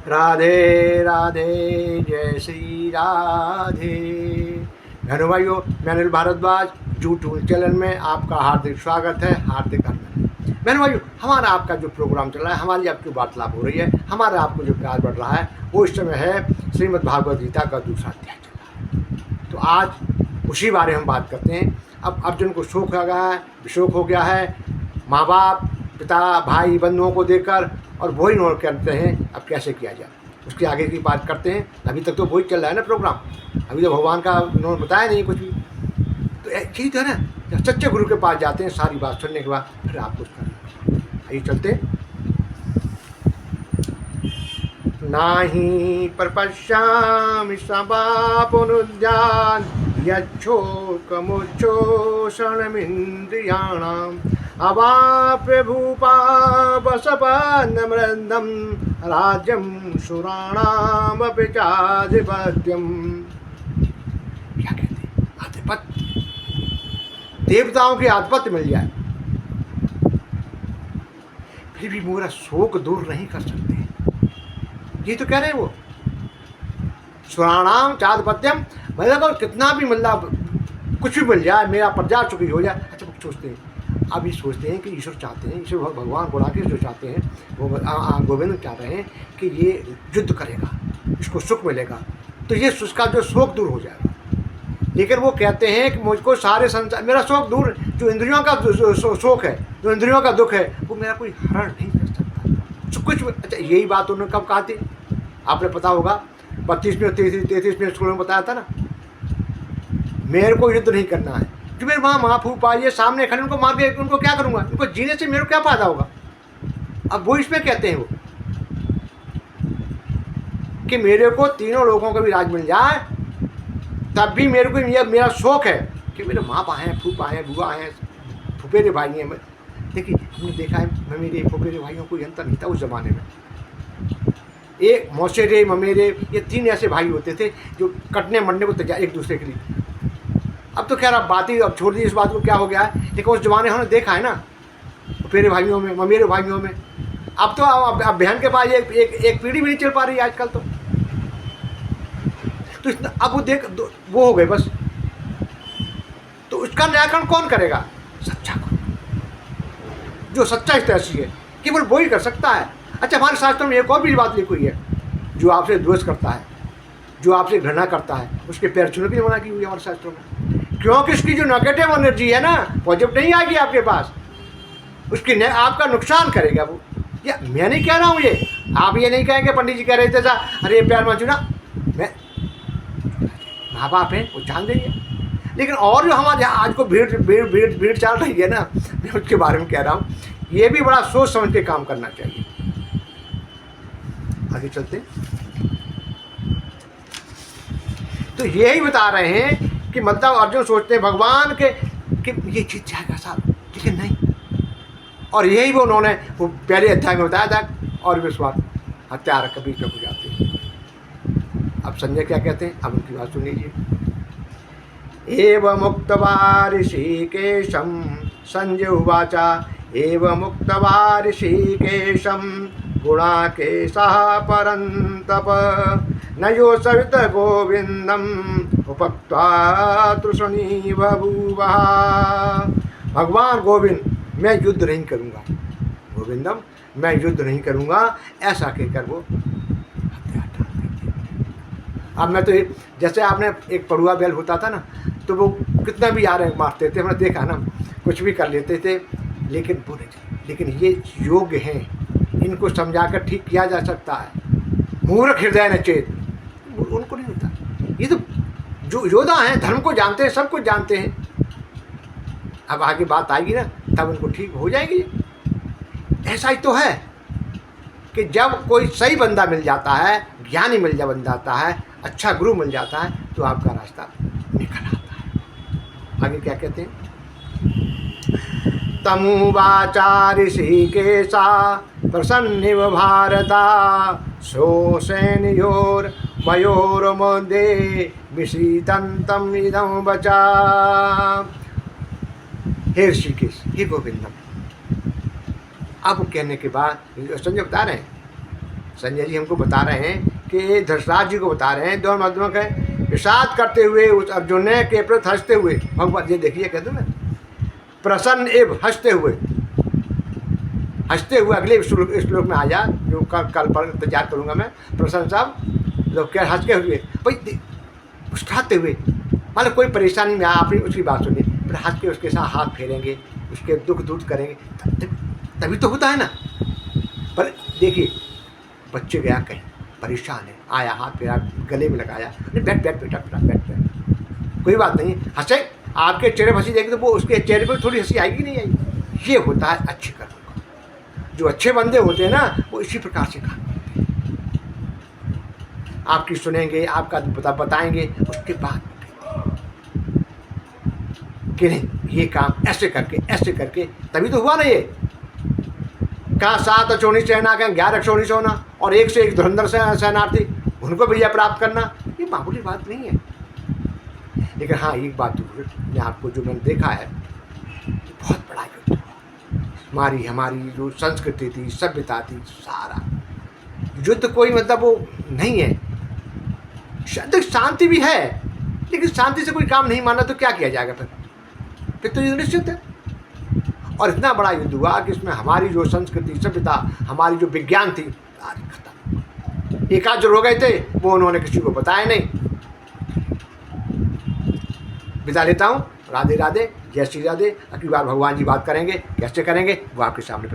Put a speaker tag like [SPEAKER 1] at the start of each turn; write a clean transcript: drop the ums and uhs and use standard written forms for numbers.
[SPEAKER 1] राधे राधे, जय श्री राधे। बहनों भाइयों, मैं अनिल भारद्वाज यूट्यूब चैनल में आपका हार्दिक स्वागत है, हार्दिक अभिनंदन। बहनों भाइयों, हमारा आपका जो प्रोग्राम चल रहा है, हमारी आपकी वार्तालाप हो रही है, हमारा आपको जो प्यार बढ़ रहा है, वो इस समय है श्रीमद् भागवत गीता का दूसरा अध्याय चल रहा है। तो आज उसी बारे हम बात करते हैं। अब अर्जुन को शोक आ गया है, विशोक हो गया है, माँ बाप, पिता, भाई, बंधुओं को देखकर, और वही नोट करते हैं अब कैसे किया जाए, उसके आगे की बात करते हैं। अभी तक तो वही चल रहा है ना प्रोग्राम, अभी तो भगवान का उन्होंने बताया नहीं कुछ भी। तो यही तो है ना, जब सच्चे गुरु के पास जाते हैं, सारी बात सुनने के बाद फिर आप कुछ करना। आइए चलते। नाही प्रपश्यामि सबापुनुद्यान यच्छोकमुच्छोषणमिन्द्रियाणाम् अवाप्य भूपा वसपन्नमृन्दं राज्यं सुराणामपि चाधिपत्यम्। क्या कहते हैं? आधिपत्य, देवताओं के आधिपत्य मिल जाए, फिर भी मेरा शोक दूर नहीं कर सकते। ये तो कह रहे हैं वो, सुराणाम चाधिपत्यम, मतलब कितना भी मतलब कुछ भी मिल जाए, मेरा प्रजा चुकी हो जाए। अच्छा, वो सोचते हैं, अब ये सोचते हैं कि ईश्वर चाहते हैं, ईश्वर भगवान बुला के जो चाहते हैं वो गोविंद चाह रहे हैं कि ये युद्ध करेगा, इसको सुख मिलेगा, तो ये उसका जो शोक दूर हो जाएगा। लेकिन वो कहते हैं कि मुझको सारे संसार, मेरा शोक दूर, जो इंद्रियों का शोक है, जो इंद्रियों का दुख है, वो मेरा कोई हरण नहीं कर सकता। कुछ अच्छा, यही बात उन्होंने कब कहा थी आपने पता होगा, 32वें 33वें स्कूल में बताया था ना, मेरे को युद्ध नहीं करना है। जो मेरे माँ फूफा ये सामने खड़े, उनको मार के उनको क्या करूँगा, उनको जीने से मेरे को क्या फायदा होगा। अब वो इसमें कहते हैं वो कि मेरे को तीनों लोगों का भी राज मिल जाए, तब भी मेरे को मेरा शौक है कि मेरे माँ बाप हैं, फूफा हैं, बुआ हैं, फुफेरे भाई हैं। देखिए, हमने देखा है मेरे फुफेरे भाइयों को अंतर नहीं था उस ज़माने में। एक मौसेरे, ममेरे, ये 3 ऐसे भाई होते थे जो कटने मरने को तैयार एक दूसरे के लिए। अब तो खैर अब बात ही अब छोड़ दी इस बात को, क्या हो गया है, लेकिन उस जमाने हमने देखा है ना, फुफेरे भाइयों में, ममेरे भाइयों में। अब तो अब बहन के पास एक पीढ़ी भी नहीं चल पा रही है आजकल तो इतना, अब वो हो गए बस। तो उसका निराकरण कौन करेगा? सच्चा गुरु, जो सच्चा हितैषी है, केवल वो ही कर सकता है। अच्छा, हमारे शास्त्रों में एक और भी बात लिखी हुई है, जो आपसे द्वेष करता है, जो आपसे घृणा करता है, उसके पैर छूने की मना की हुई है हमारे शास्त्रों में। क्योंकि उसकी जो नेगेटिव एनर्जी है ना, पॉजिटिव नहीं आएगी आपके पास, उसकी आपका नुकसान करेगा वो। या मैं नहीं कह रहा हूँ ये, आप ये नहीं कहेंगे पंडित जी कह रहे थे सा, अरे प्यार मत छूना, मैं माँ बाप हैं वो जान देंगे। लेकिन और जो हमारे आज को भीड़ चल रही है ना, मैं उसके बारे में कह रहा हूँ, ये भी बड़ा सोच समझ के काम करना चाहिए। आगे चलते। तो यही बता रहे हैं कि मतलब अर्जुन सोचते हैं भगवान के कि ये जीत जाएगा साहब, लेकिन नहीं। और यही वो उन्होंने वो पहले अध्याय में बताया था, और विश्वास हत्यारा कभी कब हो जाते हैं। अब संजय क्या कहते हैं, अब उनकी बात सुन लीजिए। एवं मुक्त्वा ऋषिकेशं संजय उवाचा, एवं मुक्त्वा ऋषिकेशं गुणाकेशः परन्तप नयो सवित गोविंदम उपक्त्वा तृष्णी बभूवः। भगवान गोविंद, मैं युद्ध नहीं करूँगा, गोविंदम मैं युद्ध नहीं करूँगा, ऐसा कहकर वो हत्या डाल देते। अब मैं तो जैसे आपने एक पड़ुआ बैल होता था ना, तो वो कितना भी आ रहे मारते थे, हमने देखा ना, कुछ भी कर लेते थे, लेकिन वो नहीं। लेकिन ये योग्य हैं, इनको समझाकर ठीक किया जा सकता है। मूर्ख हृदय न चेत, उनको नहीं होता। ये तो जो योद्धा हैं, धर्म को जानते हैं, सब कुछ जानते हैं। अब आगे बात आएगी ना, तब उनको ठीक हो जाएगी। ऐसा ही तो है कि जब कोई सही बंदा मिल जाता है, ज्ञानी मिल जाता है, अच्छा गुरु मिल जाता है, तो आपका रास्ता निकल आता है। आगे क्या कहते हैं? तमुवाचा ऋषिकेशा प्रसन्निव भारता शोषेणयोर्मयोर्मध्ये विषीदन्तम् इदं वचा। हे ऋषिकेश, हे गोविंदम। अब कहने के बाद संजय बता रहे हैं संजय जी हमको बता रहे हैं कि धृतराज जी को बता रहे हैं, द्रोणात्मक है, विषाद करते हुए उस अर्जुन ने के प्रति हंसते हुए, भगवान ये देखिए कहते ना, प्रसन्न एवं हंसते हुए अगले श्लोक में आया जो कल पर तैयार करूंगा मैं। प्रसन्न साहब लोग क्या हंस के हुए भाई, मुस्कुराते हुए, मतलब कोई परेशानी में आपने उसकी बात सुनी, फिर हंस के उसके साथ हाथ फेरेंगे, उसके दुख दूर करेंगे, तभी तो होता है ना। पर देखिए बच्चे गया कहीं परेशान है, आया हाथ फेरा, गले में लगाया, बैठ बैठ बेटा बेटा बैठ बैठ, कोई बात नहीं, हंसे, आपके चेहरे पर हंसी जाएगी तो वो उसके चेहरे पर थोड़ी हंसी आएगी नहीं आएगी। ये होता है अच्छे कर्म का। जो अच्छे बंदे होते हैं ना वो इसी प्रकार से काम करते हैं, आपकी सुनेंगे, आपका बताएंगे, उसके बाद कि नहीं ये काम ऐसे करके तभी तो हुआ ना। ये कहाँ 7 अक्षौणी सेना, कहीं 11 अक्षौणी सेना और एक से एक धुरंधर सेनार्थी, उनको विजय प्राप्त करना, ये मामूली बात नहीं है। लेकिन हाँ एक बात जरूर, मैं आपको जो मैंने देखा है, बहुत बड़ा युद्ध हुआ। हमारी जो संस्कृति थी, सभ्यता थी, सारा युद्ध कोई मतलब वो नहीं है। शांति भी है, लेकिन शांति से कोई काम नहीं माना तो क्या किया जाएगा फिर तो युद्ध निश्चित है। और इतना बड़ा युद्ध हुआ कि इसमें हमारी जो संस्कृति, सभ्यता, हमारी जो विज्ञान थी, सारी खत्म। एकाध जो हो गए थे वो उन्होंने किसी को बताया नहीं। विदा लेता हूँ, राधे राधे, जय श्री राधे। अगली बार भगवान जी बात करेंगे, कैसे करेंगे वो आपके सामने